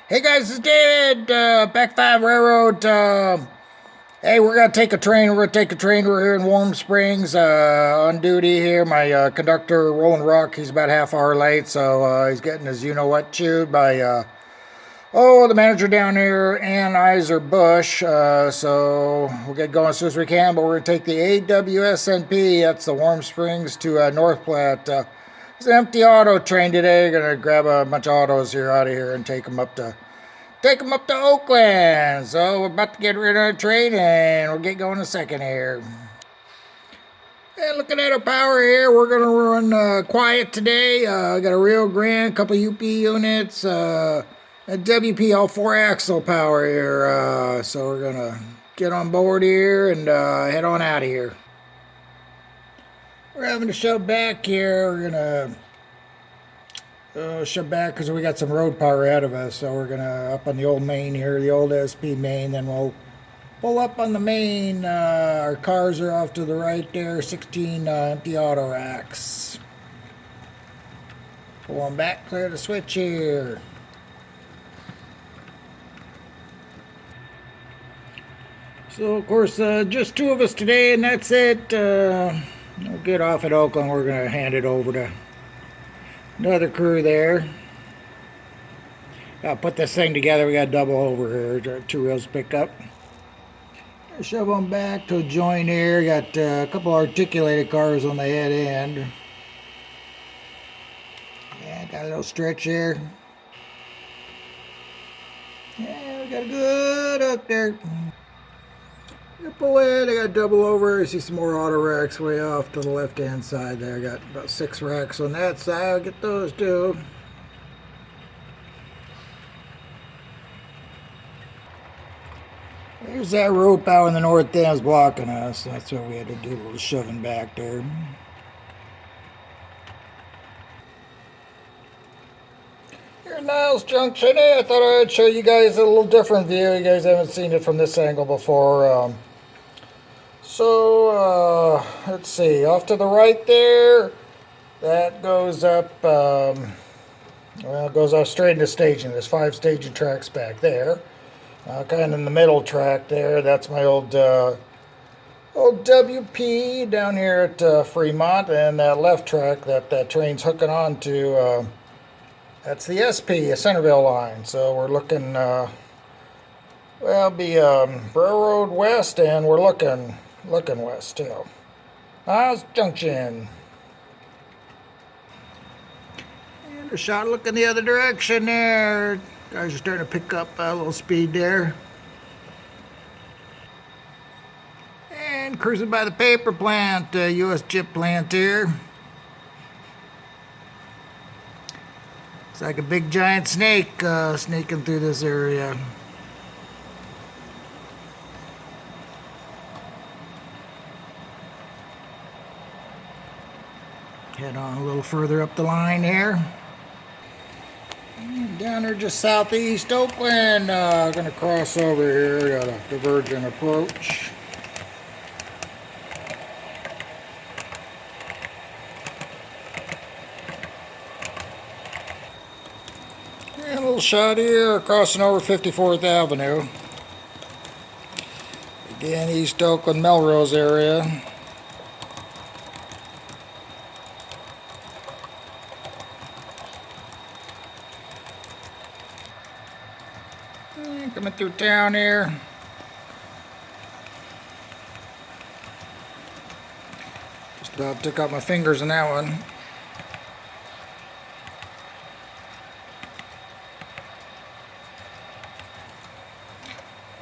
Hey guys, it's David, BAC V Railroad. Hey, we're gonna take a train. We're here in Warm Springs, on duty here. My conductor, Roland Rock, he's about half hour late, so he's getting his you-know-what chewed by, the manager down here, Anheuser-Busch. So we'll get going as soon as we can, but we're gonna take the AWSNP, that's the Warm Springs, to North Platte. It's an empty auto train today. Gonna grab a bunch of autos here out of here and take them up to Oakland. So we're about to get rid of the train and we'll get going in a second here. And looking at our power here, we're gonna run quiet today. Got a Rio Grande, couple UP units, a WP all 4-axle power here. So we're gonna get on board here and head on out of here. We're having to shove back here. We're gonna shove back because we got some road power ahead of us. So we're gonna up on the old main here, the old SP main. Then we'll pull up on the main. Our cars are off to the right there. 16 empty auto racks. Pull on back, clear the switch here. So of course, just two of us today, and that's it. We'll get off at Oakland. We're going to hand it over to another crew there. I'll put this thing together. We got double over here. Two wheels to pick up. Shove them back to a joint here. Got a couple articulated cars on the head end. Yeah, got a little stretch here. Yeah, we got a good hook there. Pull in, I got double over. I see some more auto racks way off to the left hand side there. I got about 6 racks on that side. I'll get those too. There's that road power in the north end is blocking us. That's why we had to do a little shoving back there. Here in Niles Junction, I thought I'd show you guys a little different view. You guys haven't seen it from this angle before. Let's see, off to the right there, that goes up, it goes off straight into staging. There's 5 staging tracks back there. Kind of in the middle track there, that's my old WP down here at Fremont, and that left track that train's hooking on to, that's the SP, a Centerville line. So we're looking, be Railroad West, and we're looking west too. Niles Junction. And a shot looking the other direction there. Guys are starting to pick up a little speed there. And cruising by the paper plant, U.S. chip plant here. It's like a big giant snake sneaking through this area. Head on a little further up the line here. And down there just southeast Oakland. Gonna cross over here. Got a divergent approach. And a little shot here crossing over 54th Avenue. Again, East Oakland, Melrose area. Coming through town here. Just about took out my fingers in that one.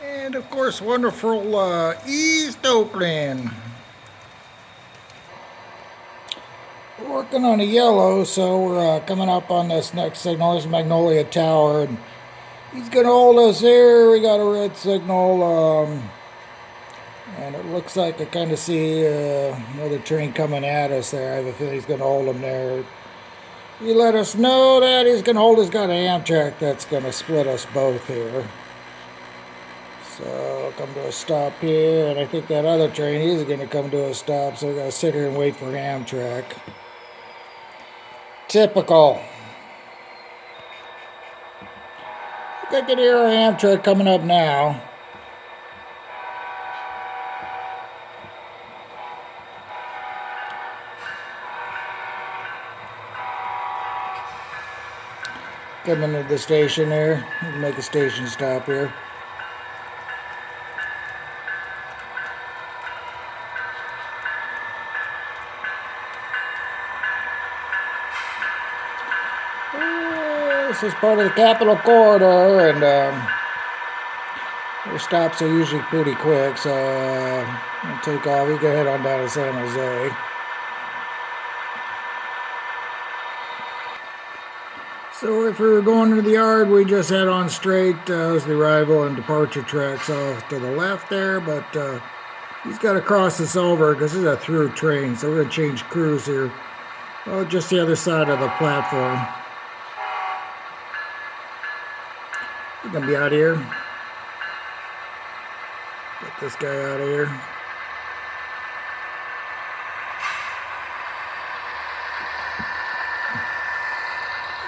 And of course, wonderful East Oakland. We're working on a yellow, so we're coming up on this next signal. This is Magnolia Tower, and he's gonna hold us here. We got a red signal, and it looks like I kind of see another train coming at us there. I have a feeling he's gonna hold him there. He let us know that he's gonna hold. He's got an Amtrak that's gonna split us both here. So I'll come to a stop here, and I think that other train is gonna come to a stop. So we gotta sit here and wait for Amtrak. Typical. I can hear our Amtrak coming up now. Coming to the station there. We'll make a station stop here. This is part of the Capitol Corridor, and their stops are usually pretty quick, so we'll take off. We can head on down to San Jose. So if we were going to the yard, we just head on straight. There's the arrival and departure tracks off to the left there, but he's got to cross this over because this is a through train, so we're going to change crews here. Oh, just the other side of the platform. We're going to be out of here. Get this guy out of here.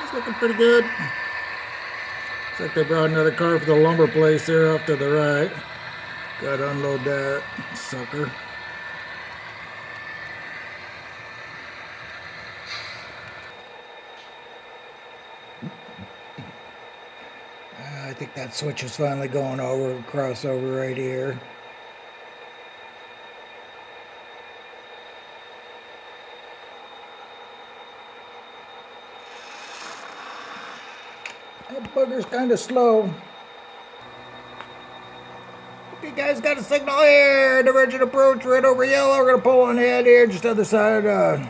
He's looking pretty good. Looks like they brought another car for the lumber place there off to the right. Got to unload that sucker. I think that switch is finally going over, crossover right here. That bugger's kind of slow. Okay guys, got a signal here. Divergent approach right over yellow. We're going to pull on ahead here, just other side of the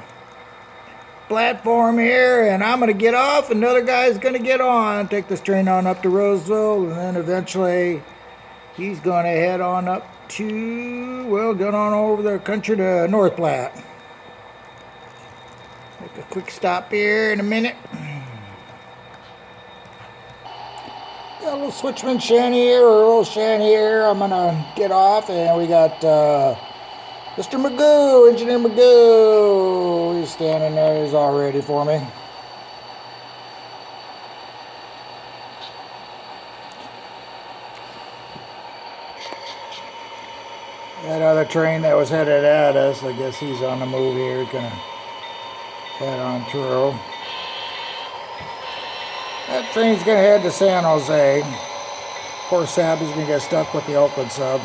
platform here, and I'm going to get off. Another guy's going to get on. Take this train on up to Roseville, and then eventually he's going to head on up to, well, get on over the country to North Platte. Make a quick stop here in a minute. Got a little switchman shanty here, or a little shanty here. I'm going to get off, and we got Mr. Magoo, Engineer Magoo. He's standing there. He's all ready for me. That other train that was headed at us, I guess he's on the move here. He's going to head on through. That train's going to head to San Jose. Poor Sab is going to get stuck with the Oakland sub.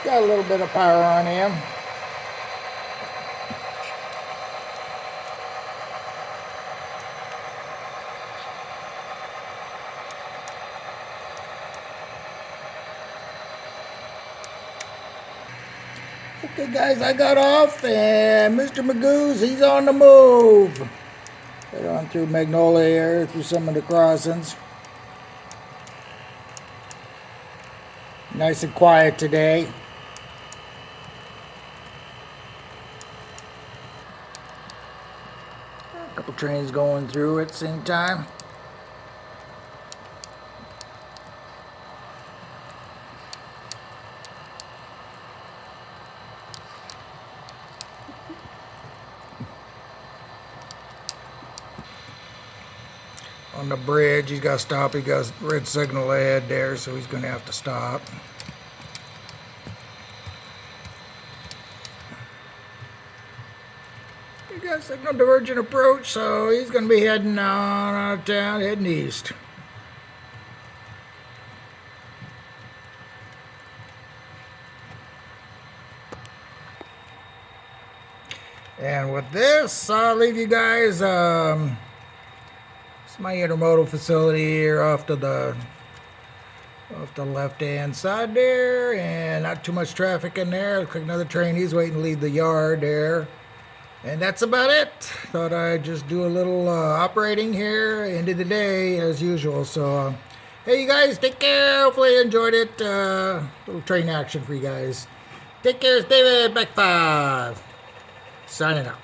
Got a little bit of power on him. Okay guys, I got off, and Mr. Magoo's, he's on the move. Head on through Magnolia here, through some of the crossings. Nice and quiet today. A couple trains going through at the same time. On the bridge, he's got to stop. He got a red signal ahead there, so he's going to have to stop. He got signal divergent approach, so he's going to be heading on out of town, heading east. And with this, I'll leave you guys. It's my intermodal facility here off to the left-hand side there, and not too much traffic in there. Looks like another train. He's waiting to leave the yard there. And that's about it. Thought I'd just do a little operating here, end of the day as usual. So, hey, you guys, take care. Hopefully you enjoyed it. Little train action for you guys. Take care. It's David, BAC 5. Signing out.